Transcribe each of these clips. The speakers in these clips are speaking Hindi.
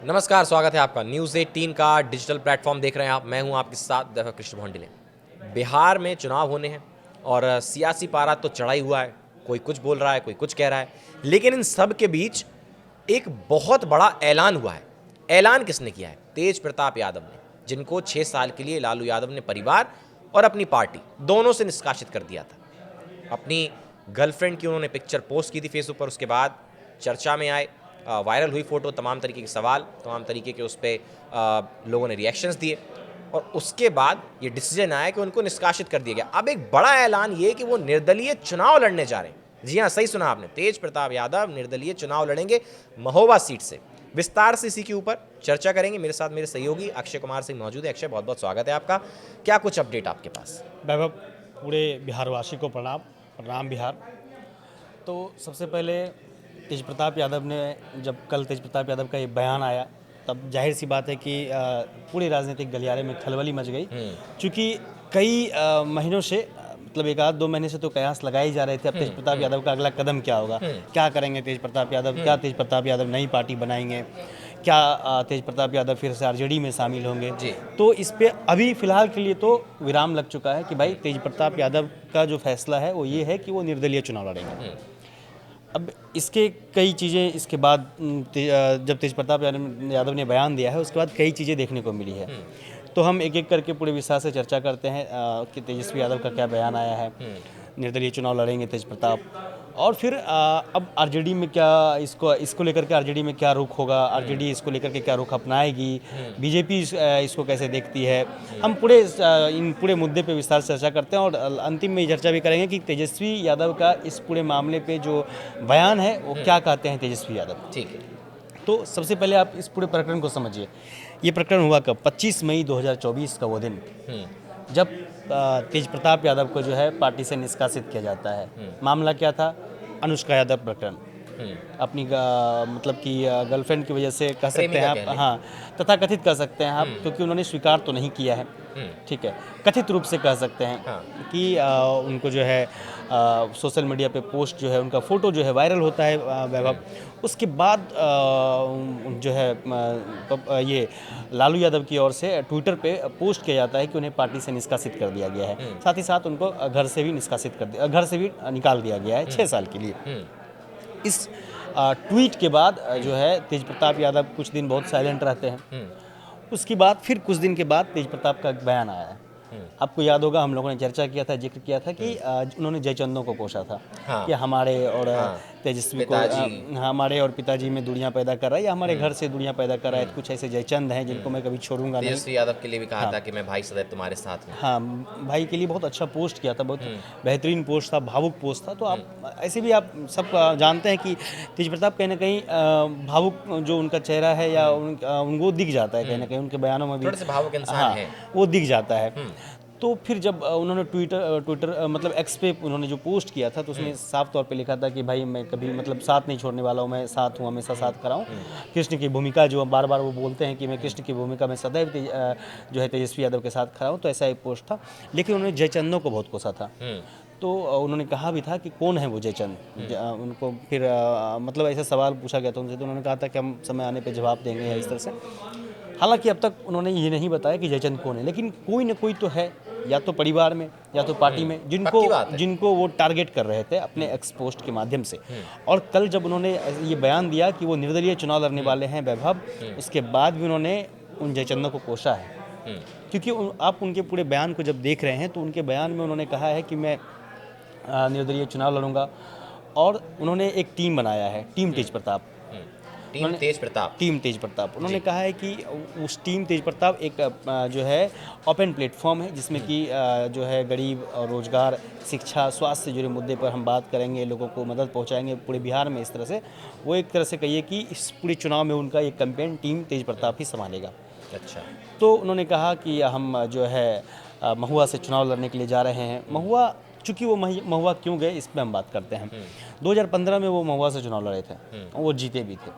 नमस्कार, स्वागत है आपका न्यूज़ 18 का डिजिटल प्लेटफॉर्म देख रहे हैं आप। मैं हूं आपके साथ दीपक कृष्ण भोंडिले। बिहार में चुनाव होने हैं और सियासी पारा तो चढ़ा ही हुआ है। कोई कुछ बोल रहा है, कोई कुछ कह रहा है, लेकिन इन सब के बीच एक बहुत बड़ा ऐलान हुआ है। ऐलान किसने किया है? तेज प्रताप यादव ने, जिनको 6 साल के लिए लालू यादव ने परिवार और अपनी पार्टी दोनों से निष्कासित कर दिया था। अपनी गर्लफ्रेंड की उन्होंने पिक्चर पोस्ट की थी फेसबुक पर, उसके बाद चर्चा में आए, वायरल हुई फ़ोटो, तमाम तरीके के सवाल, तमाम तरीके के उस पर लोगों ने रिएक्शंस दिए और उसके बाद ये डिसीजन आया कि उनको निष्कासित कर दिया गया। अब एक बड़ा ऐलान ये कि वो निर्दलीय चुनाव लड़ने जा रहे हैं। जी हाँ, सही सुना आपने, तेज प्रताप यादव निर्दलीय चुनाव लड़ेंगे महोबा सीट से। विस्तार से इसी के ऊपर चर्चा करेंगे। मेरे साथ मेरे सहयोगी अक्षय कुमार सिंह मौजूद है। अक्षय, बहुत बहुत स्वागत है आपका। क्या कुछ अपडेट आपके पास? वैभव, पूरे बिहारवासी को प्रणाम। प्रणाम बिहार। तो सबसे पहले तेज प्रताप यादव ने, जब कल तेज प्रताप यादव का ये बयान आया, तब जाहिर सी बात है कि पूरे राजनीतिक गलियारे में खलबली मच गई। क्योंकि कई महीनों से, मतलब 1-2 महीने से तो कयास लगाए ही जा रहे थे अब तेज प्रताप यादव का अगला कदम क्या होगा, क्या करेंगे तेज प्रताप यादव, क्या तेज प्रताप यादव नई पार्टी बनाएंगे, क्या तेज प्रताप यादव फिर से आरजेडी में शामिल होंगे। तो इस पे अभी फिलहाल के लिए तो विराम लग चुका है कि भाई तेज प्रताप यादव का जो फैसला है वो ये है कि वो निर्दलीय चुनाव लड़ेंगे। अब इसके कई चीज़ें इसके बाद जब तेज प्रताप यादव ने बयान दिया है उसके बाद कई चीज़ें देखने को मिली है। तो हम एक एक करके पूरे विस्तार से चर्चा करते हैं कि तेजस्वी यादव का क्या बयान आया है, निर्दलीय चुनाव लड़ेंगे तेज प्रताप, और फिर अब आरजेडी में क्या, इसको लेकर के आरजेडी में क्या रुख होगा, आरजेडी इसको लेकर के क्या रुख अपनाएगी, बीजेपी इसको कैसे देखती है। हम इन पूरे मुद्दे पे विस्तार से चर्चा करते हैं और अंतिम में ये चर्चा भी करेंगे कि तेजस्वी यादव का इस पूरे मामले पे जो बयान है वो क्या कहते हैं तेजस्वी यादव। ठीक है। तो सबसे पहले आप इस पूरे प्रकरण को समझिए। ये प्रकरण हुआ कब? 25 मई 2024 का वो दिन, जब तेज प्रताप यादव को जो है पार्टी से निष्कासित किया जाता है। मामला क्या था? अनुष्का यादव प्रकरण। अपनी मतलब कि गर्लफ्रेंड की वजह से कह सकते हैं आप, हाँ, तथाकथित कह सकते हैं आप, क्योंकि उन्होंने स्वीकार तो नहीं किया है, ठीक है, कथित रूप से कह सकते हैं कि उनको जो है सोशल मीडिया पे पोस्ट जो है, उनका फ़ोटो जो है वायरल होता है वैभव। उसके बाद जो है ये लालू यादव की ओर से ट्विटर पे पोस्ट किया जाता है कि उन्हें पार्टी से निष्कासित कर दिया गया है। साथ ही साथ उनको घर से भी घर से भी निकाल दिया गया है 6 साल के लिए। इस ट्वीट के बाद जो है तेज प्रताप यादव कुछ दिन बहुत साइलेंट रहते हैं। उसके बाद फिर कुछ दिन के बाद तेज प्रताप का एक बयान आया है। आपको याद होगा, हम लोगों ने चर्चा किया था, जिक्र किया था कि उन्होंने जयचंदों को कोसा था कि हमारे और तेजस्वी को, हमारे और पिताजी में दूरियां पैदा कर रहा है, या हमारे घर से दूरियां पैदा कर रहा है। कुछ ऐसे जयचंद हैं जिनको मैं कभी छोड़ूंगा नहीं। तेजस्वी यादव के लिए भी कहा था कि मैं भाई सदैव तुम्हारे साथ हूं। हाँ, भाई के लिए बहुत अच्छा पोस्ट किया था, बहुत बेहतरीन पोस्ट था, भावुक पोस्ट था। तो आप ऐसे भी आप सब जानते हैं कि तेज प्रताप कहीं ना कहीं भावुक जो उनका चेहरा है या उनको दिख जाता है, कहीं ना कहीं उनके बयानों में भी थोड़े से भावुक इंसान हाँ है, वो दिख जाता है। तो फिर जब उन्होंने ट्विटर मतलब एक्स पे उन्होंने जो पोस्ट किया था, तो उसमें साफ तौर पे लिखा था कि भाई मैं कभी मतलब साथ नहीं छोड़ने वाला हूँ, मैं साथ हूँ, हमेशा साथ खड़ा हूँ। कृष्ण की भूमिका, जो बार बार वो बोलते हैं कि मैं कृष्ण की भूमिका में सदैव जो है तेजस्वी यादव के साथ खड़ा हूँ, तो ऐसा एक पोस्ट था। लेकिन उन्होंने जयचंदों को बहुत कोसा था। तो उन्होंने कहा भी था कि कौन है वो जयचंद। उनको फिर मतलब ऐसा सवाल पूछा गया था उनसे, तो उन्होंने कहा था कि हम समय आने पे जवाब देंगे या इस तरह से। हालांकि अब तक उन्होंने ये नहीं बताया कि जयचंद कौन है, लेकिन कोई ना कोई तो है, या तो परिवार में या तो पार्टी में, जिनको वो टारगेट कर रहे थे अपने एक्स पोस्ट के माध्यम से। और कल जब उन्होंने ये बयान दिया कि वो निर्दलीय चुनाव लड़ने वाले हैं वैभव, उसके बाद भी उन्होंने उन जयचंदों को कोसा है। क्योंकि आप उनके पूरे बयान को जब देख रहे हैं तो उनके बयान में उन्होंने कहा है कि मैं निर्दलीय चुनाव लड़ूंगा, और उन्होंने एक टीम बनाया है, टीम तेज प्रताप। टीम तेज प्रताप उन्होंने कहा है कि उस टीम तेज प्रताप एक जो है ओपन प्लेटफॉर्म है, जिसमें कि जो है गरीब और रोजगार, शिक्षा, स्वास्थ्य से जुड़े मुद्दे पर हम बात करेंगे, लोगों को मदद पहुंचाएंगे पूरे बिहार में। इस तरह से वो एक तरह से कहिए कि इस पूरे चुनाव में उनका एक कैंपेन टीम तेज प्रताप ही संभालेगा। अच्छा। तो उन्होंने कहा कि हम जो है महुआ से चुनाव लड़ने के लिए जा रहे हैं। महुआ, चूँकि वो महुआ क्यों गए इस पर हम बात करते हैं। 2015 में वो महुआ से चुनाव लड़े थे, वो जीते भी थे।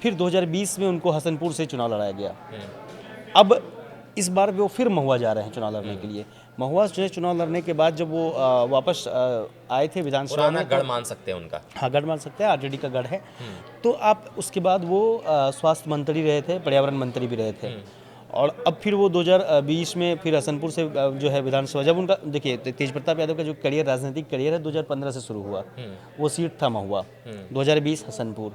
फिर 2020 में उनको हसनपुर से चुनाव लड़ाया गया। अब इस बार वो फिर महुआ जा रहे हैं चुनाव लड़ने के लिए। महुआ जो है चुनाव लड़ने के बाद जब वो वापस आए थे विधानसभा पुराना में, गढ़ मान सकते हैं उनका। हाँ गढ़ मान सकते हैं, आरजेडी का गढ़ है। तो आप उसके बाद वो स्वास्थ्य मंत्री रहे थे, पर्यावरण मंत्री भी रहे थे, और अब फिर वो 2020 में फिर हसनपुर से जो है विधानसभा, जब उनका देखिए तेज प्रताप यादव का जो करियर, राजनीतिक करियर है 2015 से शुरू हुआ, वो सीट था महुआ, 2020 हसनपुर,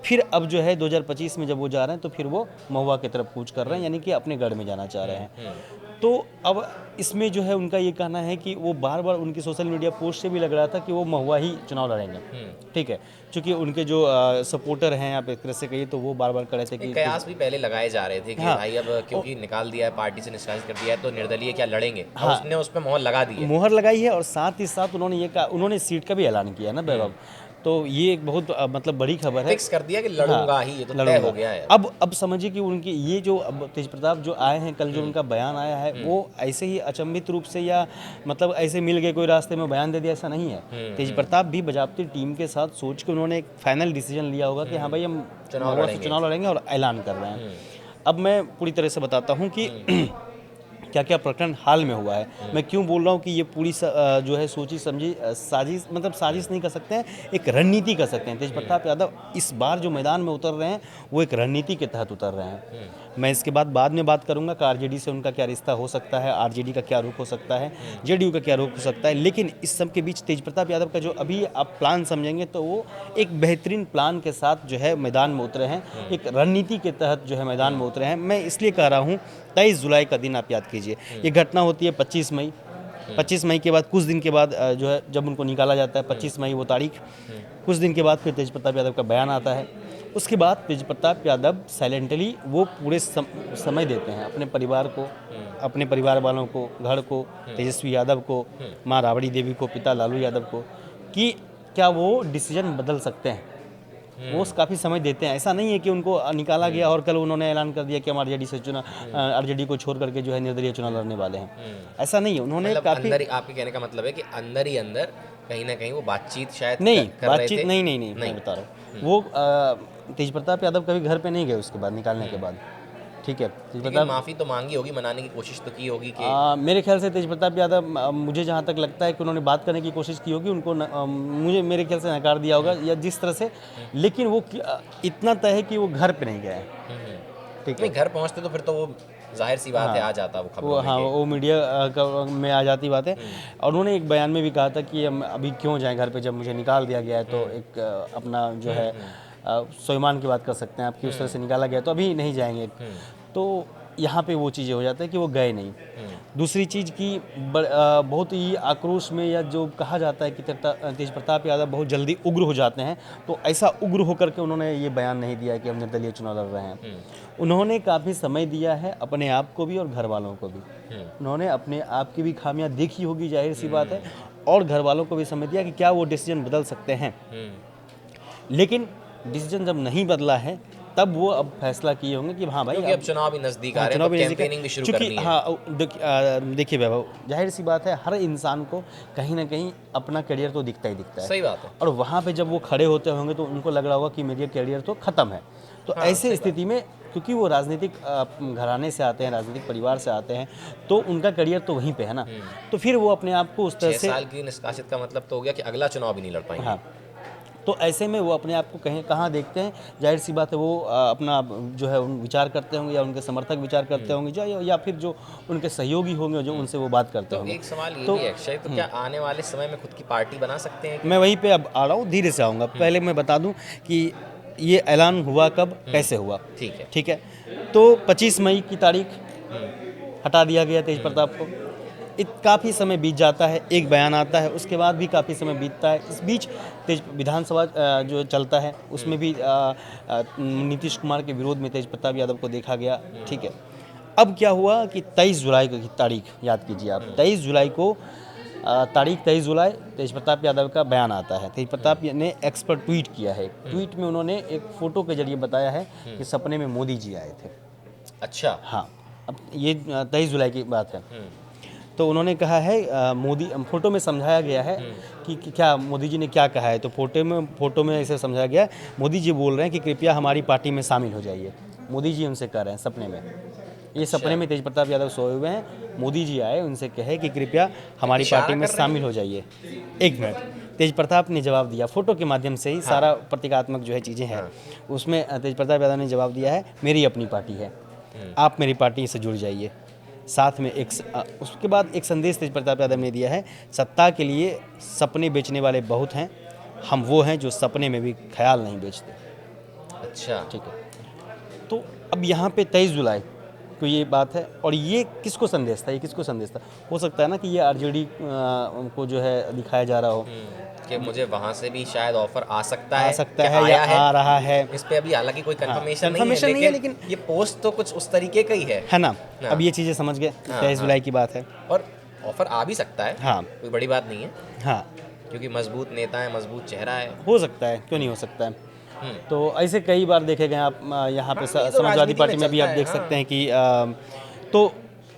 फिर अब जो है 2025 में जब वो जा रहे हैं तो फिर वो महुआ की तरफ कूच कर रहे हैं, यानी कि अपने गढ़ में जाना चाह रहे हैं। तो अब इसमें जो है उनका ये कहना है कि वो बार बार उनकी सोशल मीडिया पोस्ट से भी लग रहा था कि वो महुआ ही चुनाव लड़ेंगे, ठीक है, क्योंकि उनके जो सपोर्टर हैं आप एक तरह से कहिए तो वो बार बार कह रहे थे कि कयास भी पहले लगाए जा रहे थे कि भाई अब क्योंकि निकाल दिया है, पार्टी से निष्कासित कर दिया है, तो निर्दलीय क्या लड़ेंगे। उसने उस पर मोहर लगा दी है, मोहर लगाई है, और साथ ही साथ उन्होंने ये कहा, उन्होंने सीट का भी ऐलान किया ना वैभव, तो ये एक बहुत मतलब बड़ी खबर है, फिक्स कर दिया कि लड़ूंगा ही, ये तो तय हो गया है। अब समझिए कि उनकी ये जो अब तेज प्रताप जो आए हैं, कल जो उनका बयान आया है वो ऐसे ही अचंभित रूप से या मतलब ऐसे मिल गए कोई रास्ते में बयान दे दिया, ऐसा नहीं है। तेज प्रताप भी बजाबती टीम के साथ सोच के उन्होंने एक फाइनल डिसीजन लिया होगा कि हाँ भाई हम चुनाव लड़ेंगे और ऐलान कर रहे हैं। अब मैं पूरी तरह से बताता हूँ कि क्या क्या प्रकरण हाल में हुआ है। मैं क्यों बोल रहा हूँ कि ये पूरी जो है सोची समझी साजिश, मतलब साजिश नहीं कर सकते हैं, एक रणनीति कर सकते हैं। तेज प्रताप यादव इस बार जो मैदान में उतर रहे हैं वो एक रणनीति के तहत उतर रहे हैं। मैं इसके बाद में बात करूंगा कि आरजेडी से उनका क्या रिश्ता हो सकता है, आरजेडी का क्या रुख हो सकता है, जेडीयू का क्या रुख हो सकता है, लेकिन इस सब के बीच तेज प्रताप यादव का जो अभी आप प्लान समझेंगे तो वो एक बेहतरीन प्लान के साथ जो है मैदान में उतरे हैं, एक रणनीति के तहत जो है मैदान में उतरे हैं। मैं इसलिए कह रहा हूँ 23 जुलाई का दिन आप याद कीजिए, ये घटना होती है 25 मई के बाद कुछ दिन के बाद जो है जब उनको निकाला जाता है 25 मई वो तारीख, कुछ दिन के बाद फिर तेज प्रताप यादव का बयान आता है। उसके बाद तेज प्रताप यादव साइलेंटली वो पूरे समय देते हैं अपने परिवार को, अपने परिवार वालों को, घर को, तेजस्वी यादव को, माँ राबड़ी देवी को, पिता लालू यादव को, कि क्या वो डिसीजन बदल सकते हैं। वो काफ़ी समय देते हैं, ऐसा नहीं है कि उनको निकाला गया और कल उन्होंने ऐलान कर दिया कि हम आरजेडी से आरजेडी को छोड़ करके जो है निर्दलीय चुनाव लड़ने वाले हैं, ऐसा नहीं है। उन्होंने मतलब काफ़ी अंदर, आपके कहने का मतलब है कि अंदर ही अंदर कहीं ना कहीं वो बातचीत शायद नहीं, कर बातचीत रहे थे। नहीं, मैं बता रहा हूँ, वो तेज प्रताप यादव कभी घर पे नहीं गए उसके बाद, निकालने के बाद, ठीक है। तेज प्रताप माफ़ी तो मांगी होगी, मनाने की कोशिश तो की होगी कि मेरे ख्याल से तेज प्रताप यादव, मुझे जहाँ तक लगता है कि उन्होंने बात करने की कोशिश की होगी, उनको मुझे मेरे ख्याल से नकार दिया होगा या जिस तरह से, लेकिन वो इतना तय है कि वो घर पे नहीं गए, ठीक है। घर पहुंचते तो फिर तो वो जाहिर सी बात है आ जाता वो खबरों में, वो मीडिया में आ जाती बात है। और उन्होंने एक बयान में भी कहा था कि हम अभी क्यों जाएं घर पे जब मुझे निकाल दिया गया है, तो एक अपना जो है स्वाभिमान की बात कर सकते हैं आपकी, उस तरह से निकाला गया तो अभी नहीं जाएंगे। तो यहाँ पे वो चीज़ें हो जाती है कि वो गए नहीं। दूसरी चीज़ की बहुत ही आक्रोश में या जो कहा जाता है कि तेज प्रताप यादव बहुत जल्दी उग्र हो जाते हैं, तो ऐसा उग्र होकर के उन्होंने ये बयान नहीं दिया कि हम निर्दलीय चुनाव लड़ रहे हैं। उन्होंने काफ़ी समय दिया है अपने आप को भी और घर वालों को भी। उन्होंने अपने आप की भी खामियां देखी होगी, जाहिर सी बात है, और घर वालों को भी समय दिया कि क्या वो डिसीजन बदल सकते हैं। लेकिन डिसीजन जब नहीं बदला है तब वो अब फैसला किए होंगे कि हाँ भाई अब चुनाव भी नज़दीक आ रहे हैं, तो कैंपेनिंग भी शुरू करनी है। हाँ देखिए वैभव, जाहिर सी बात है हर इंसान को कहीं ना कहीं अपना करियर तो दिखता ही दिखता है, सही बात है। और वहाँ पे जब वो खड़े होते होंगे तो उनको लग रहा होगा कि मेरा करियर तो ख़त्म है। तो ऐसे स्थिति में, क्योंकि वो राजनीतिक घराने से आते हैं, राजनीतिक परिवार से आते हैं, तो उनका करियर तो वहीं पे है ना, तो फिर वो अपने आप को उस तरह से 6 साल की निष्कासित का मतलब तो हो गया कि अगला चुनाव भी नहीं लड़ पाएंगे। हाँ, तो ऐसे में वो अपने आप को कहीं कहाँ देखते हैं, जाहिर सी बात है वो अपना जो है विचार करते होंगे या उनके समर्थक विचार करते होंगे जो या फिर जो उनके सहयोगी होंगे जो उनसे वो बात करते होंगे। एक सवाल ये भी है अक्षय, तो क्या आने वाले समय में खुद की पार्टी बना सकते हैं? मैं वहीं पे अब आ रहा हूँ, धीरे से आऊँगा। पहले मैं बता दूँ कि ये ऐलान हुआ कब, कैसे हुआ। ठीक है। तो 25 मई की तारीख हटा दिया गया तेज प्रताप को। काफ़ी समय बीत जाता है, एक बयान आता है, उसके बाद भी काफ़ी समय बीतता है। इस बीच विधानसभा जो चलता है उसमें भी नीतीश कुमार के विरोध में तेज प्रताप यादव को देखा गया, ठीक है। अब क्या हुआ कि 23 जुलाई की तारीख याद कीजिए आप, 23 जुलाई को तारीख 23 जुलाई तेज प्रताप यादव का बयान आता है। तेज प्रताप ने एक्स पर ट्वीट किया है। ट्वीट में उन्होंने एक फ़ोटो के जरिए बताया है कि सपने में मोदी जी आए थे। अच्छा, हाँ, अब ये 23 जुलाई की बात है। तो उन्होंने कहा है मोदी, फोटो में समझाया गया है कि क्या मोदी जी ने क्या कहा है। तो फोटो में ऐसे समझाया गया, मोदी जी बोल रहे हैं कि कृपया हमारी पार्टी में शामिल हो जाइए। मोदी जी उनसे कह रहे हैं सपने में, ये सपने में तेज प्रताप यादव सोए हुए हैं। मोदी जी आए, उनसे कहे कि कृपया हमारी पार्टी में शामिल हो जाइए। एक मिनट, तेज प्रताप ने जवाब दिया, फोटो के माध्यम से ही सारा प्रतीकात्मक जो है चीज़ें हैं, उसमें तेज प्रताप यादव ने जवाब दिया है, मेरी अपनी पार्टी है, आप मेरी पार्टी से जुड़ जाइए। साथ में उसके बाद एक संदेश तेज प्रताप यादव ने दिया है, सत्ता के लिए सपने बेचने वाले बहुत हैं, हम वो हैं जो सपने में भी ख्याल नहीं बेचते। अच्छा, ठीक है, तो अब यहाँ पे 23 जुलाई को ये बात है, और ये किसको संदेश था, ये किसको संदेश था? हो सकता है ना कि ये आरजेडी को जो है दिखाया जा रहा हो कि मुझे वहाँ से भी शायद ऑफर आ सकता आ है, सकता क्या है या आया है, आ रहा है। इस पे अभी हालांकि कोई कंफर्मेशन confirmation नहीं है, लेकिन ये पोस्ट तो कुछ उस तरीके का ही है ना। हाँ। अब ये चीज़ें समझ गए, 23 जुलाई की बात है, और ऑफर आ भी सकता है, हाँ कोई बड़ी बात नहीं है, हाँ, क्योंकि मजबूत नेता है, मजबूत चेहरा है। हो सकता है, क्यों नहीं हो सकता है। तो ऐसे कई बार देखे गए आप यहाँ पे ये तो समाजवादी राजनीति पार्टी में में भी चलता आप है, देख हाँ। सकते हैं कि तो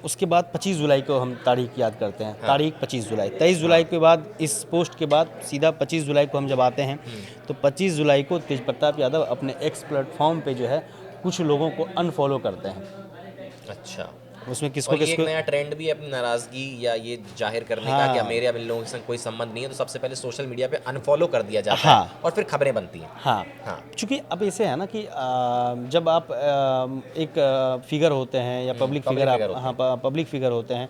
उसके बाद 25 जुलाई को हम तारीख याद करते हैं, तारीख 25 जुलाई, 23 जुलाई के बाद इस पोस्ट के बाद सीधा 25 जुलाई को हम जब आते हैं, तो 25 जुलाई को तेज प्रताप यादव अपने एक्स प्लेटफॉर्म पे जो है कुछ लोगों को अनफॉलो करते हैं। अच्छा, उसमें किसको और ये एक किसको नया ट्रेंड भी है अपनी नाराजगी या ये जाहिर करने का कि अब मेरे अब इन लोगों के संग कोई संबंध नहीं है, तो सबसे पहले सोशल मीडिया पे अनफॉलो कर दिया जाता है और फिर खबरें बनती हैं। हाँ, हाँ, चूँकि अब ऐसे है ना कि जब आप एक फिगर होते हैं या पब्लिक फिगर आप हाँ पब्लिक फिगर होते हैं,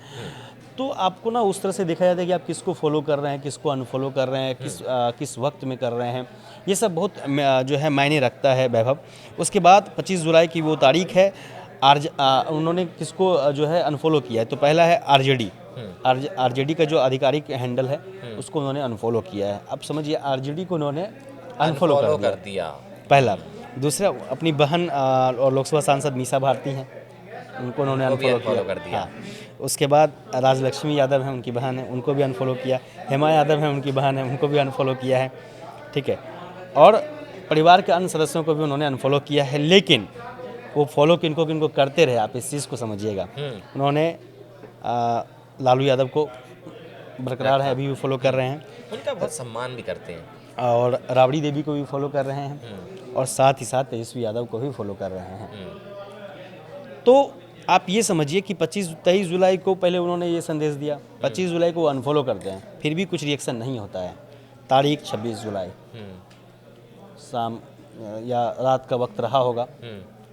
तो आपको ना उस तरह से देखा जाता है कि आप किसको फॉलो कर रहे हैं, किसको अनफॉलो कर रहे हैं, किस वक्त में कर रहे हैं, ये सब बहुत जो है मायने रखता है वैभव। उसके बाद 25 जुलाई की वो तारीख है, उन्होंने किसको जो है अनफॉलो किया है, तो पहला है आरजेडी। आरजेडी का जो आधिकारिक हैंडल है उसको उन्होंने अनफॉलो किया है। अब समझिए आरजेडी को उन्होंने अनफॉलो कर दिया, पहला। दूसरा, अपनी बहन और लोकसभा सांसद मीसा भारती हैं, उनको उन्होंने अनफॉलो कर दिया। हाँ। उसके बाद राजलक्ष्मी यादव हैं, उनकी बहन है, उनको भी अनफॉलो किया। हेमा यादव हैं, उनकी बहन है, उनको भी अनफॉलो किया है। ठीक है, और परिवार के अन्य सदस्यों को भी उन्होंने अनफॉलो किया है, लेकिन वो फॉलो किनको करते रहे, आप इस चीज़ को समझिएगा। उन्होंने लालू यादव को बरकरार है, अभी भी फॉलो कर रहे हैं, उनका बहुत सम्मान भी करते हैं, और राबड़ी देवी को भी फॉलो कर रहे हैं, और साथ ही साथ तेजस्वी यादव को भी फॉलो कर रहे हैं। तो आप ये समझिए कि 23 जुलाई को पहले उन्होंने ये संदेश दिया, 25 जुलाई को अनफॉलो करते हैं, फिर भी कुछ रिएक्शन नहीं होता है। तारीख 26 जुलाई शाम या रात का वक्त रहा होगा,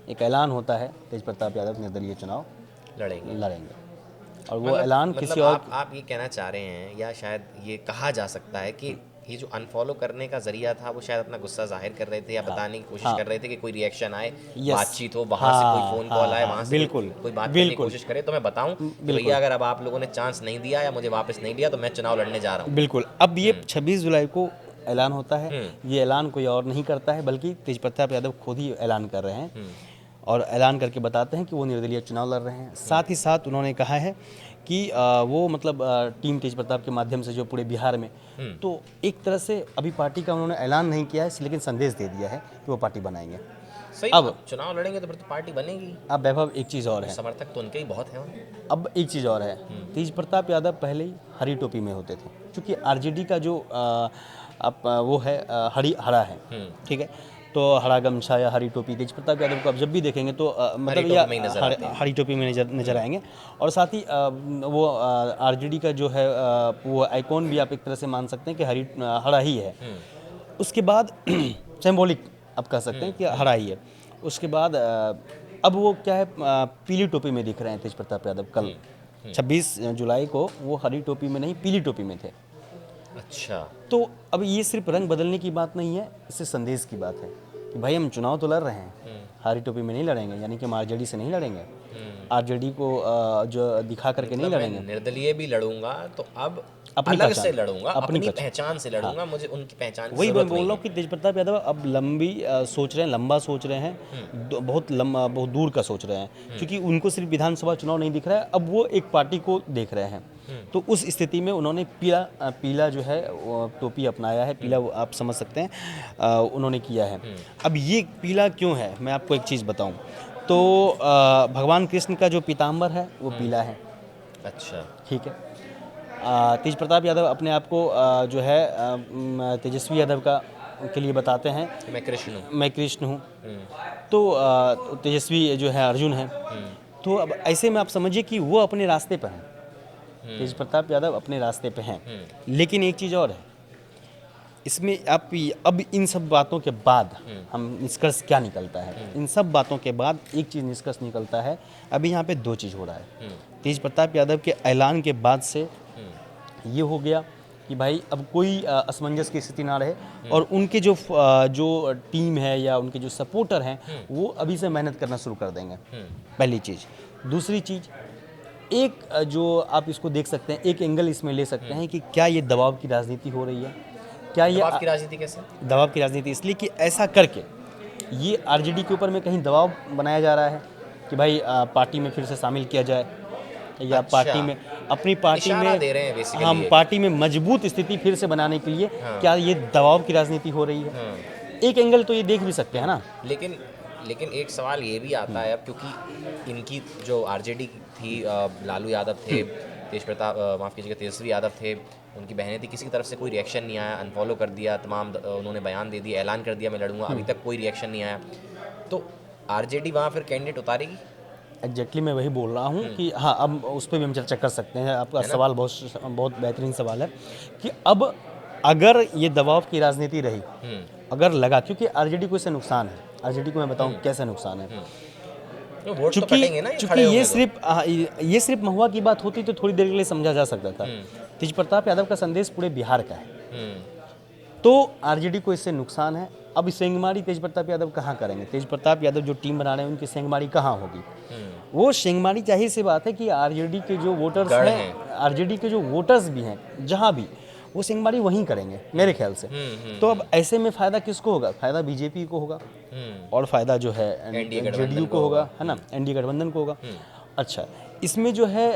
एक ऐलान होता है, तेज प्रताप यादव निर्दलीय चुनाव लड़ेंगे। और वो ऐलान किसी और आप ये कहना चाह रहे हैं, या शायद ये कहा जा सकता है कि ये जो अनफॉलो करने का जरिया था, वो शायद अपना गुस्सा जाहिर कर रहे थे या बताने की कोशिश कर रहे थे कि कोई रिएक्शन आए, बातचीत हो, वहाँ से कोई फोन कॉल आए, वहाँ से कोई बात करने की कोशिश करे, तो मैं बताऊं कि भैया अगर अब आप लोगों ने चांस नहीं दिया या मुझे वापस नहीं दिया तो मैं चुनाव लड़ने जा रहा हूँ। बिल्कुल। अब ये 26 जुलाई को ऐलान होता है, ये ऐलान कोई और नहीं करता है, बल्कि तेज प्रताप यादव खुद ही ऐलान कर रहे हैं, और ऐलान करके बताते हैं कि वो निर्दलीय चुनाव लड़ रहे हैं। साथ ही साथ उन्होंने कहा है कि वो मतलब टीम तेज प्रताप के माध्यम से जो पूरे बिहार में, तो एक तरह से अभी पार्टी का उन्होंने ऐलान नहीं किया है, लेकिन संदेश दे दिया है कि वो पार्टी बनाएंगे। सही, अब चुनाव लड़ेंगे तो फिर तो पार्टी बनेगी। अब वैभव एक चीज़ और है, समर्थक तो उनके ही बहुत हैं। अब एक चीज़ और है, तेज प्रताप यादव पहले ही हरी टोपी में होते थे, क्योंकि आरजेडी का जो वो है हरा है, ठीक है, तो हरा गमछा या हरी टोपी, तेज प्रताप यादव को आप जब भी देखेंगे तो मतलब या हरी टोपी में नजर आएंगे। और साथ ही वो आरजेडी का जो है वो आइकॉन भी आप एक तरह से मान सकते हैं कि हरा ही है। उसके बाद सिंबॉलिक आप कह सकते हैं कि हरा ही है। उसके बाद अब वो क्या है, पीली टोपी में दिख रहे हैं तेज प्रताप यादव। कल 26 जुलाई को वो हरी टोपी में नहीं, पीली टोपी में थे। अच्छा, तो अब ये सिर्फ रंग बदलने की बात नहीं है, इससे संदेश की बात है कि भाई हम चुनाव तो लड़ रहे हैं, हरी टोपी में नहीं लड़ेंगे, यानी कि हम आरजेडी से नहीं लड़ेंगे, आरजेडी को जो दिखा करके नहीं लड़ेंगे। निर्दलीय भी लड़ूंगा तो अब अलग से लड़ूंगा, अपनी पहचान से लड़ूंगा, मुझे उनकी पहचान की वही मैं बोल रहा हूँ कि तेज प्रताप यादव अब सोच रहे हैं, लंबा सोच रहे हैं, बहुत लंबा, बहुत दूर का सोच रहे हैं, क्योंकि उनको सिर्फ विधानसभा चुनाव नहीं दिख रहा है, अब वो एक पार्टी को देख रहे हैं। तो उस स्थिति में उन्होंने पीला जो है टोपी अपनाया है, पीला आप समझ सकते हैं उन्होंने किया है। अब ये पीला क्यों है, मैं आपको एक चीज़ बताऊं तो भगवान कृष्ण का जो पीताम्बर है वो पीला है। अच्छा, ठीक है। तेज प्रताप यादव अपने आप को जो है तेजस्वी यादव के लिए बताते हैं मैं कृष्ण हूँ। तो तेजस्वी जो है अर्जुन है, तो अब ऐसे में आप समझिए कि वो अपने रास्ते पर हैं, तेज प्रताप यादव अपने रास्ते पे हैं। लेकिन एक चीज़ और है, इसमें आप अब इन सब बातों के बाद हम निष्कर्ष क्या निकलता है, इन सब बातों के बाद एक चीज़ निष्कर्ष निकलता है। अभी यहाँ पे दो चीज़ हो रहा है। तेज प्रताप यादव के ऐलान के बाद से ये हो गया कि भाई अब कोई असमंजस की स्थिति ना रहे, और उनके जो टीम है या उनके जो सपोर्टर हैं वो अभी से मेहनत करना शुरू कर देंगे, पहली चीज़। दूसरी चीज़, एक जो आप इसको देख सकते हैं, एक एंगल इसमें ले सकते हैं कि क्या ये दबाव की राजनीति हो रही है, क्या ये दबाव की राजनीति कैसे? दबाव की राजनीति इसलिए कि ऐसा करके ये आरजेडी के ऊपर में कहीं दबाव बनाया जा रहा है कि भाई पार्टी में फिर से शामिल किया जाए, या अच्छा। पार्टी में अपनी पार्टी इशारा में दे रहे हैं basically हम ये। पार्टी में मजबूत स्थिति फिर से बनाने के लिए क्या ये दबाव की राजनीति हो रही है। एक एंगल तो ये देख भी सकते हैं ना। लेकिन एक सवाल ये भी आता है अब, क्योंकि इनकी जो आरजेडी थी, लालू यादव थे, तेज प्रताप माफ़ कीजिएगा तेजस्वी यादव थे, उनकी बहनें थी, किसी की तरफ से कोई रिएक्शन नहीं आया, अनफॉलो कर दिया तमाम, उन्होंने बयान दे दिया, ऐलान कर दिया मैं लड़ूंगा, अभी तक कोई रिएक्शन नहीं आया। तो आरजेडी वहाँ फिर कैंडिडेट उतारेगी? एग्जैक्टली मैं वही बोल रहा हूँ कि हाँ, अब उस पर भी हम चर्चा कर सकते हैं। आपका सवाल बहुत बेहतरीन सवाल है कि अब अगर ये दबाव की राजनीति रही, अगर लगा, क्योंकि आरजेडी को इससे नुकसान है, आरजेडी को मैं बताऊँ कैसे नुकसान है। तो वोट तो कटेंगे ना, चूंकि ये सिर्फ महुआ की बात होती तो थोड़ी देर के लिए समझा जा सकता था। तेज प्रताप यादव का संदेश पूरे बिहार का है, तो आरजेडी को इससे नुकसान है। अब सेंगमारी तेज प्रताप यादव कहाँ करेंगे? तेज प्रताप यादव जो टीम बना रहे हैं उनकी सेंगमारी कहाँ होगी? वो सेंगमारी, जाहिर सी बात है कि आरजेडी के जो वोटर्स हैं, आरजेडी के जो वोटर्स भी हैं जहाँ भी, वो सेंगमारी वहीं करेंगे मेरे ख्याल से। तो अब ऐसे में फ़ायदा किसको होगा? फ़ायदा बीजेपी को होगा, और फ़ायदा जो है जेडीयू को होगा, है ना, एनडीए गठबंधन को होगा। अच्छा, इसमें जो है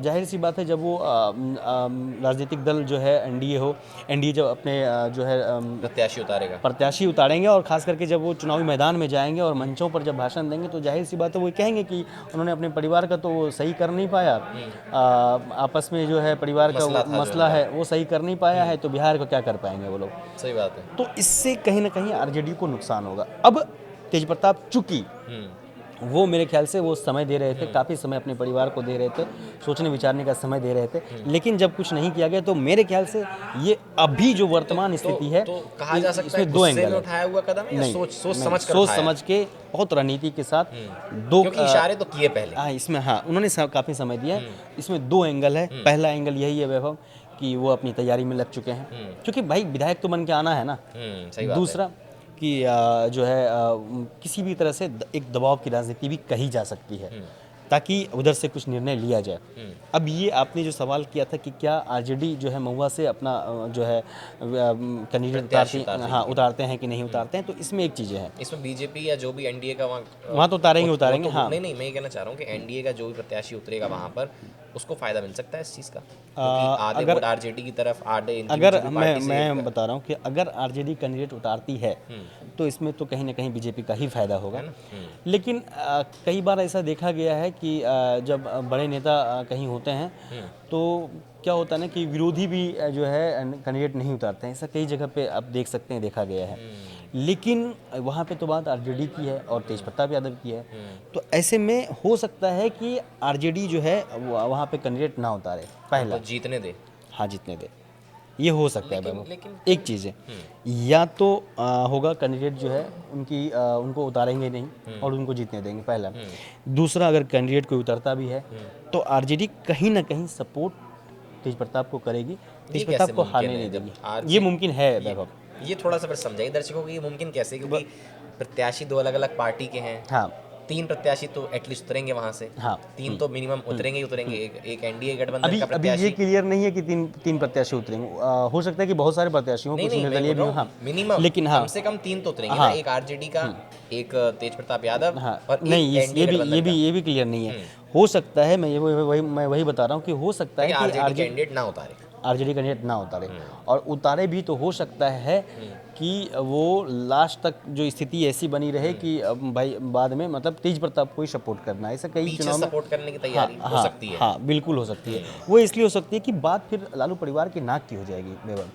जाहिर सी बात है, जब वो राजनीतिक दल जो है एनडीए जब अपने जो है प्रत्याशी उतारेंगे, और ख़ास करके जब वो चुनावी मैदान में जाएंगे और मंचों पर जब भाषण देंगे, तो जाहिर सी बात है वो कहेंगे कि उन्होंने अपने परिवार का तो वो सही कर नहीं पाया, आपस में जो है परिवार का मसला है वो सही कर नहीं पाया है, तो बिहार को क्या कर पाएंगे वो लोग। सही बात है। तो इससे कहीं ना कहीं आरजेडी को नुकसान होगा। अब तेज प्रताप चूंकि वो मेरे ख्याल से वो समय दे रहे थे, काफ़ी समय अपने परिवार को दे रहे थे, सोचने विचारने का समय दे रहे थे, लेकिन जब कुछ नहीं किया गया, तो मेरे ख्याल से ये अभी जो वर्तमान स्थिति है, तो कहा जा सकता है इसमें दो एंगल है। उठाया हुआ कदम है, सोच समझ के बहुत रणनीति के साथ दो, क्योंकि इशारे तो किए पहले। हाँ, इसमें हाँ उन्होंने काफ़ी समय दिया है। इसमें दो एंगल है। पहला एंगल यही है वैभव कि वो अपनी तैयारी में लग चुके हैं, क्योंकि भाई विधायक तो बन के आना है ना। सही बात दूसरा कि जो है किसी भी तरह से एक दबाव की राजनीति भी कही जा सकती है, ताकि उधर से कुछ निर्णय लिया जाए। अब ये आपने जो सवाल किया था कि क्या आरजेडी जो है महुआ से अपना जो है कैंडिडेट उतारते हैं कि नहीं उतारते हैं, तो इसमें एक चीज़ें हैं। इसमें बीजेपी या जो भी एनडीए का वहाँ तो उतारेंगे। हाँ, नहीं, मैं ये कहना चाह रहा हूँ कि एनडीए का जो भी प्रत्याशी उतरेगा वहाँ पर, उसको फायदा मिल सकता है इस चीज़ का, आधे वोट आरजेडी की तरफ, आधे अगर मैं बता रहा हूँ कि अगर आरजेडी कैंडिडेट उतारती है तो इसमें तो कहीं ना कहीं बीजेपी का ही फायदा होगा। लेकिन कई बार ऐसा देखा गया है कि जब बड़े नेता कहीं होते हैं तो क्या होता है ना कि विरोधी भी जो है कैंडिडेट नहीं उतारते हैं। ऐसा कई जगह पे आप देख सकते हैं, देखा गया है। लेकिन वहाँ पे तो बात आरजेडी की है और तेज प्रताप यादव की है, तो ऐसे में हो सकता है कि आरजेडी जो है वहाँ पे कैंडिडेट ना उतारे, पहला तो जीतने दे। हाँ, जीतने दे, ये हो सकता है। लेकिन एक चीज़ है, या तो होगा कैंडिडेट जो है उनको उतारेंगे नहीं और उनको जीतने देंगे, पहला। दूसरा, अगर कैंडिडेट कोई उतरता भी है तो आरजेडी कहीं ना कहीं सपोर्ट तेज प्रताप को करेगी, तेज प्रताप को हारने नहीं देगी। ये मुमकिन है वैभव। ये थोड़ा सा फिर समझाइए दर्शकों को, ये मुमकिन कैसे? क्योंकि प्रत्याशी दो अलग अलग पार्टी के हैं। हाँ, 3 प्रत्याशी तो एटलीस्ट उतरेंगे वहाँ से। हाँ, 3 तो मिनिमम उतरेंगे ही उतरेंगे। एक एनडीए गठबंधन का अभी प्रत्याशी। ये क्लियर नहीं है कि तीन प्रत्याशी उतरेंगे। हो सकता है कि बहुत सारे प्रत्याशी हों, कुछ निर्दलीय भी हों। हाँ, मिनिमम, लेकिन हाँ, कम से कम 3 तो उतरेंगे ना, एक आरजेडी का, एक तेज प्रताप यादव, हाँ, और नहीं, ये भी क्लियर नहीं है। हो सकता है, मैं वही बता रहा हूँ कि हो सकता है कि आरजेडी कैंडिडेट ना उतारे, आरजेडी कैंडिडेट ना उतारे, और उतारे भी तो हो सकता है कि वो लास्ट तक जो स्थिति ऐसी बनी रहे कि भाई बाद में मतलब तेज प्रताप को ही सपोर्ट करना है। ऐसा कई चुनाव में सपोर्ट करने की तैयारी हो सकती है। हाँ, बिल्कुल हो सकती है। वो इसलिए हो सकती है कि बात फिर लालू परिवार की नाक की हो जाएगी बेवल।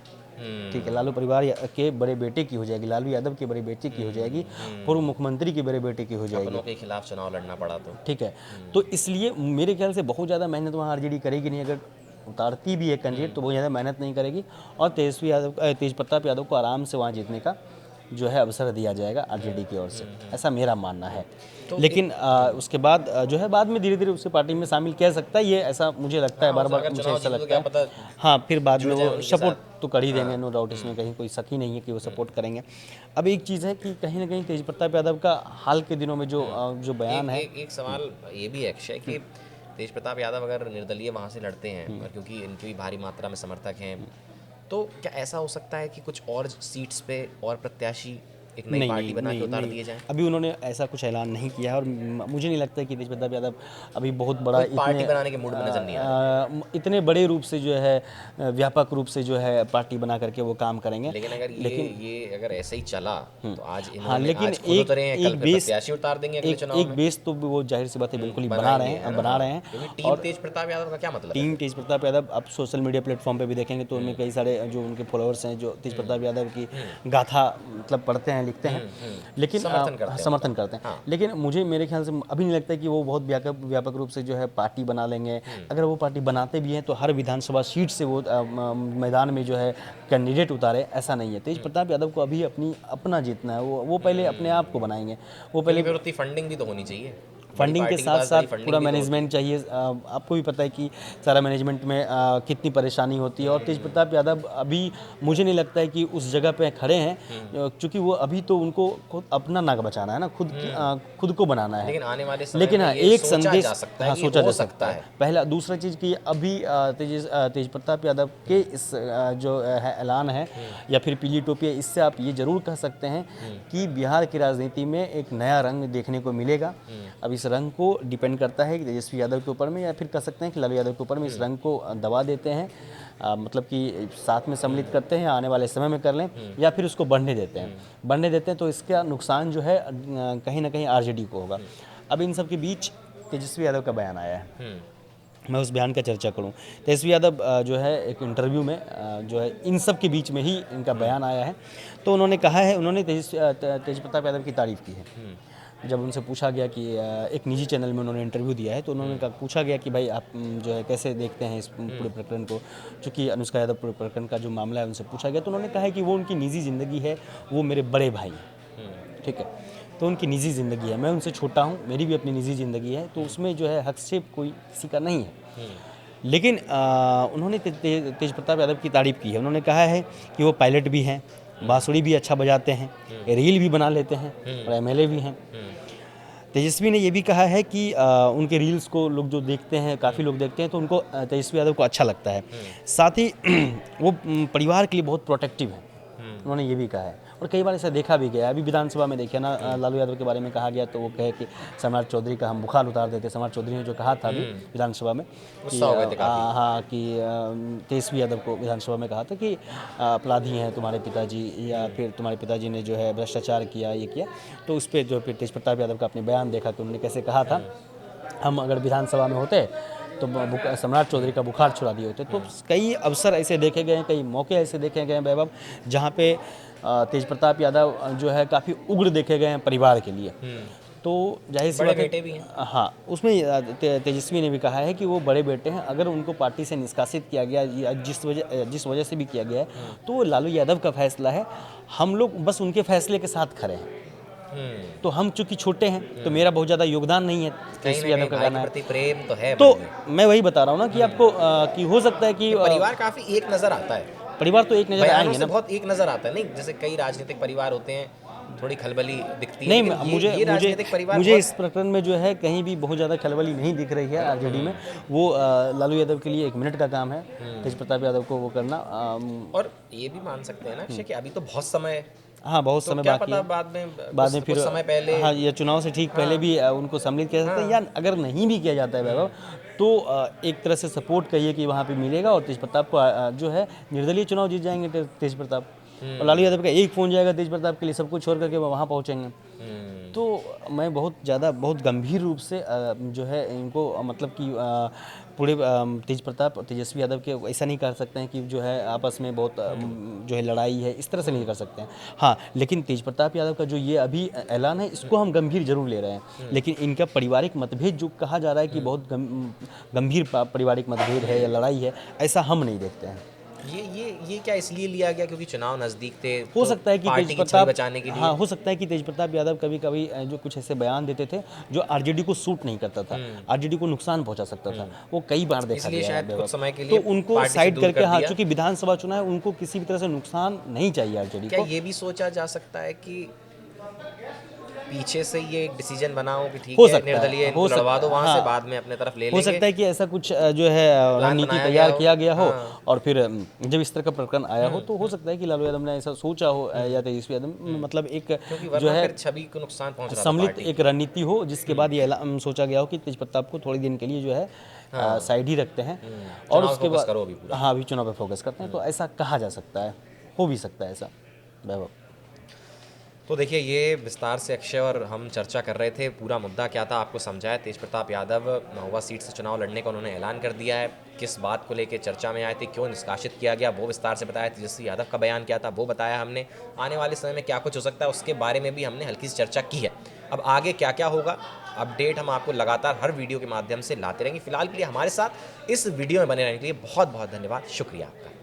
ठीक है, लालू परिवार के बड़े बेटे की हो जाएगी, लालू यादव के बड़े बेटे की हो जाएगी, पूर्व मुख्यमंत्री के बड़े बेटे की हो जाएगी। अपनों के खिलाफ चुनाव लड़ना पड़ा तो ठीक है, तो इसलिए मेरे ख्याल से बहुत ज़्यादा मेहनत वहाँ आरजेडी करेगी नहीं। अगर उतारती भी है कैंडिडेट तो बहुत ज़्यादा मेहनत नहीं करेगी, और तेज प्रताप यादव को आराम से वहाँ जीतने का जो है अवसर दिया जाएगा आरजेडी की ओर से, ऐसा मेरा मानना है। लेकिन उसके बाद जो है बाद में धीरे धीरे उसे पार्टी में शामिल किया सकता है, ये ऐसा मुझे लगता है, बार बार मुझे ऐसा लगता है। हाँ, फिर बाद में वो सपोर्ट तो कर ही देंगे, नो डाउट, इसमें कहीं कोई शक ही नहीं है कि वो सपोर्ट करेंगे। अब एक चीज़ है कि कहीं ना कहीं तेज प्रताप यादव का हाल के दिनों में जो बयान है, एक सवाल ये भी है अक्षय कि तेज प्रताप यादव अगर निर्दलीय वहाँ से लड़ते हैं, और क्योंकि इनकी भी भारी मात्रा में समर्थक हैं, तो क्या ऐसा हो सकता है कि कुछ और सीट्स पे और प्रत्याशी एक नई पार्टी बना के उतार दिए जाएं? अभी उन्होंने ऐसा कुछ ऐलान नहीं किया है, और मुझे नहीं लगता कि तेज प्रताप यादव अभी बहुत बड़ा पार्टी बनाने के मूड में नजर नहीं आ रहा, इतने बड़े रूप से जो है व्यापक रूप से जो है पार्टी बना करके वो काम करेंगे। लेकिन अगर ये अगर ऐसे ही चला तो आज हाँ, लेकिन एक प्रत्याशी उतार देंगे अगले चुनाव में। एक बेस तो वो जाहिर सी बात है बिल्कुल ही बना रहे हैं। टीम तेज प्रताप यादव का क्या मतलब? टीम तेज प्रताप यादव आप सोशल मीडिया प्लेटफॉर्म पे भी देखेंगे तो उनमें कई सारे जो उनके फॉलोअर्स हैं जो तेज प्रताप यादव की गाथा मतलब पढ़ते हैं, लिखते हैं, लेकिन समर्थन करते हैं। लेकिन मुझे मेरे ख्याल से अभी नहीं लगता कि वो बहुत व्यापक रूप से जो है पार्टी बना लेंगे। अगर वो पार्टी बनाते भी हैं तो हर विधानसभा सीट से वो मैदान में जो है कैंडिडेट उतारे, ऐसा नहीं है। तेज प्रताप यादव को अभी अपना जीतना है, वो पहले अपने आप को बनाएंगे। वो पहले फंडिंग भी तो होनी चाहिए, फंडिंग के साथ साथ पूरा मैनेजमेंट चाहिए। आपको भी पता है कि सारा मैनेजमेंट में कितनी परेशानी होती है, और तेज प्रताप यादव अभी मुझे नहीं लगता है कि उस जगह पे खड़े हैं, क्योंकि वो अभी तो उनको खुद अपना नाक बचाना है ना, खुद को बनाना है। लेकिन आने वाले समय हाँ, एक संदेश सोचा जा सकता है। पहला दूसरा चीज़ कि अभी तेज प्रताप यादव के इस जो है ऐलान है या फिर पीली टोपी है, इससे आप ये जरूर कह सकते हैं कि बिहार की राजनीति में एक नया रंग देखने को मिलेगा। अब इस रंग को डिपेंड करता है कि तेजस्वी यादव के ऊपर में, या फिर कह सकते हैं कि लालू यादव के ऊपर में इस रंग को दबा देते हैं, मतलब कि साथ में सम्मिलित करते हैं, आने वाले समय में कर लें, या फिर उसको बढ़ने देते हैं तो इसका नुकसान जो है कहीं ना कहीं आरजेडी को होगा। अब इन सब के बीच तेजस्वी यादव का बयान आया है, मैं उस बयान का चर्चा करूं। तेजस्वी यादव जो है एक इंटरव्यू में जो है इन सब के बीच में ही इनका बयान आया है, तो उन्होंने कहा है, उन्होंने तेज प्रताप यादव की तारीफ़ की है। जब उनसे पूछा गया कि एक निजी चैनल में उन्होंने इंटरव्यू दिया है, तो उन्होंने पूछा गया कि भाई आप जो है कैसे देखते हैं इस पूरे प्रकरण को, चूँकि अनुष्का यादव पूरे प्रकरण का जो मामला है उनसे पूछा गया, तो उन्होंने कहा है कि वो उनकी निजी ज़िंदगी है, वो मेरे बड़े भाई हैं, ठीक है, तो उनकी निजी ज़िंदगी है, मैं उनसे छोटा हूँ, मेरी भी अपनी निजी ज़िंदगी है, तो उसमें जो है हस्तक्षेप कोई किसी का नहीं है। लेकिन उन्होंने तेज प्रताप यादव की तारीफ़ की है। उन्होंने कहा है कि वो पायलट भी हैं, बांसुरी भी अच्छा बजाते हैं, रील भी बना लेते हैं, और एमएलए भी हैं। तेजस्वी ने ये भी कहा है कि उनके रील्स को लोग जो देखते हैं, काफ़ी लोग देखते हैं, तो उनको तेजस्वी यादव को अच्छा लगता है। साथ ही वो परिवार के लिए बहुत प्रोटेक्टिव है, उन्होंने ये भी कहा है। और कई बार ऐसा देखा भी गया, अभी विधानसभा में देखिए ना, लालू यादव के बारे में कहा गया तो वो कहे कि सम्राट चौधरी का हम बुखार उतार देते। सम्राट चौधरी ने जो कहा था अभी विधानसभा में कि हाँ, कि तेजस्वी यादव को विधानसभा में कहा था कि अपराधी हैं तुम्हारे पिताजी, या फिर तुम्हारे पिताजी ने जो है भ्रष्टाचार किया, ये किया, तो उस पर जो फिर तेज प्रताप यादव का अपने बयान देखा कि उन्होंने कैसे कहा था, हम अगर विधानसभा में होते तो सम्राट चौधरी का बुखार छुड़ा दिए होते। तो कई अवसर ऐसे देखे गए हैं, कई मौके ऐसे देखे गए हैं वैभव, जहाँ पे तेज प्रताप यादव जो है काफ़ी उग्र देखे गए हैं परिवार के लिए। तो जाहिर सी बात है, भी हैं। हाँ, उसमें तेजस्वी ने भी कहा है कि वो बड़े बेटे हैं, अगर उनको पार्टी से निष्कासित किया गया या जिस वजह से भी किया गया है, तो वो लालू यादव का फैसला है, हम लोग बस उनके फैसले के साथ खड़े हैं। तो हम चूंकि छोटे हैं तो मेरा बहुत ज़्यादा योगदान नहीं है, तेजस्वी यादव का कहना है। प्रेम तो है, तो मैं वही बता रहा हूँ ना कि आपको कि हो सकता है कि परिवार काफ़ी एक नज़र आता है, परिवार तो एक नज़र आएंगे ना, बहुत एक नज़र आता है, नहीं जैसे कई राजनीतिक परिवार होते हैं थोड़ी खलबली दिखती है। नहीं, मुझे इस प्रकरण में जो है कहीं भी बहुत ज़्यादा खलबली नहीं दिख रही है आरजेडी में। वो लालू यादव के लिए 1 मिनट का काम है तेज प्रताप यादव को वो करना। और ये भी मान सकते हैं ना कि अभी तो बहुत समय, हाँ बहुत समय बाकी है, बाद में फिर समय पहले, हाँ, ये चुनाव से ठीक पहले भी उनको सम्मिलित किया जाता है, या अगर नहीं भी किया जाता है वैभव, तो एक तरह से सपोर्ट कहिए कि वहाँ पे मिलेगा, और तेज प्रताप को जो है निर्दलीय चुनाव जीत जाएंगे तेज प्रताप, और लालू यादव का एक फ़ोन जाएगा तेज प्रताप के लिए, सब कुछ छोड़ करके वहाँ पहुँचेंगे। तो मैं बहुत गंभीर रूप से जो है इनको मतलब कि पूरे तेज प्रताप और तेजस्वी यादव के ऐसा नहीं कर सकते हैं कि जो है आपस में बहुत जो है लड़ाई है, इस तरह से नहीं कर सकते हैं। हाँ, लेकिन तेज प्रताप यादव का जो ये अभी ऐलान है, इसको हम गंभीर जरूर ले रहे हैं, लेकिन इनका पारिवारिक मतभेद जो कहा जा रहा है कि बहुत गंभीर पारिवारिक मतभेद है या लड़ाई है, ऐसा हम नहीं देखते हैं। ये क्या इसलिए लिया गया क्योंकि चुनाव नज़दीक थे, हो तो सकता है कि पार्टी तेज की छवि प्रताप, बचाने के लिए? हाँ, हो सकता है कि तेज प्रताप यादव कभी कभी जो कुछ ऐसे बयान देते थे जो आरजेडी को सूट नहीं करता था, आरजेडी को नुकसान पहुंचा सकता था, वो कई बार देखा इसलिए गया है शायद कुछ समय के तो लिए उनको पार्टी से साइड दूर करके, कर हाँ, दिया। चूंकि विधानसभा चुनाव है, उनको किसी भी तरह से नुकसान नहीं चाहिए आरजेडी क्या को। ये भी सोचा जा सकता है कि पीछे से ये एक डिसीजन बनाओ कि ठीक हो है सकता है, निर्दलीय इनको हो सकता लड़वा दो है, वहां से, हाँ। बाद में अपने तरफ ले हो लेंगे? सकता है कि ऐसा कुछ जो है रणनीति बनाया तैयार गया हो। किया गया हो, हाँ। और फिर जब इस तरह का प्रकरण आया हो तो हो सकता है कि लालू यादव ने ऐसा सोचा हो, या तेजस्वी यादव, मतलब एक क्योंकि जो वरना है फिर छवि को नुकसान पहुंच रहा था सम्मिलित पार्टी एक की। रणनीति हो, जिसके बाद ये सोचा गया हो कि तेज प्रताप को थोड़े दिन के लिए जो है साइड ही रखते हैं, और चुनाव पे उसके फोकस बाद, करो अभी पूरा। हाँ, अभी चुनाव पे फोकस करते हैं, तो ऐसा कहा जा सकता है, हो भी सकता है ऐसा, वैभव। तो देखिए, ये विस्तार से अक्षय और हम चर्चा कर रहे थे, पूरा मुद्दा क्या था आपको समझाया। तेज प्रताप यादव महुआ सीट से चुनाव लड़ने का उन्होंने ऐलान कर दिया है, किस बात को लेकर चर्चा में आए थे, क्यों निष्कासित किया गया, वो विस्तार से बताया। तेजस्वी यादव का बयान क्या था वो बताया हमने। आने वाले समय में क्या कुछ हो सकता है उसके बारे में भी हमने हल्की सी चर्चा की है। अब आगे क्या क्या होगा, अपडेट हम आपको लगातार हर वीडियो के माध्यम से लाते रहेंगे। फिलहाल के लिए हमारे साथ इस वीडियो में बने रहने के लिए बहुत बहुत धन्यवाद, शुक्रिया आपका।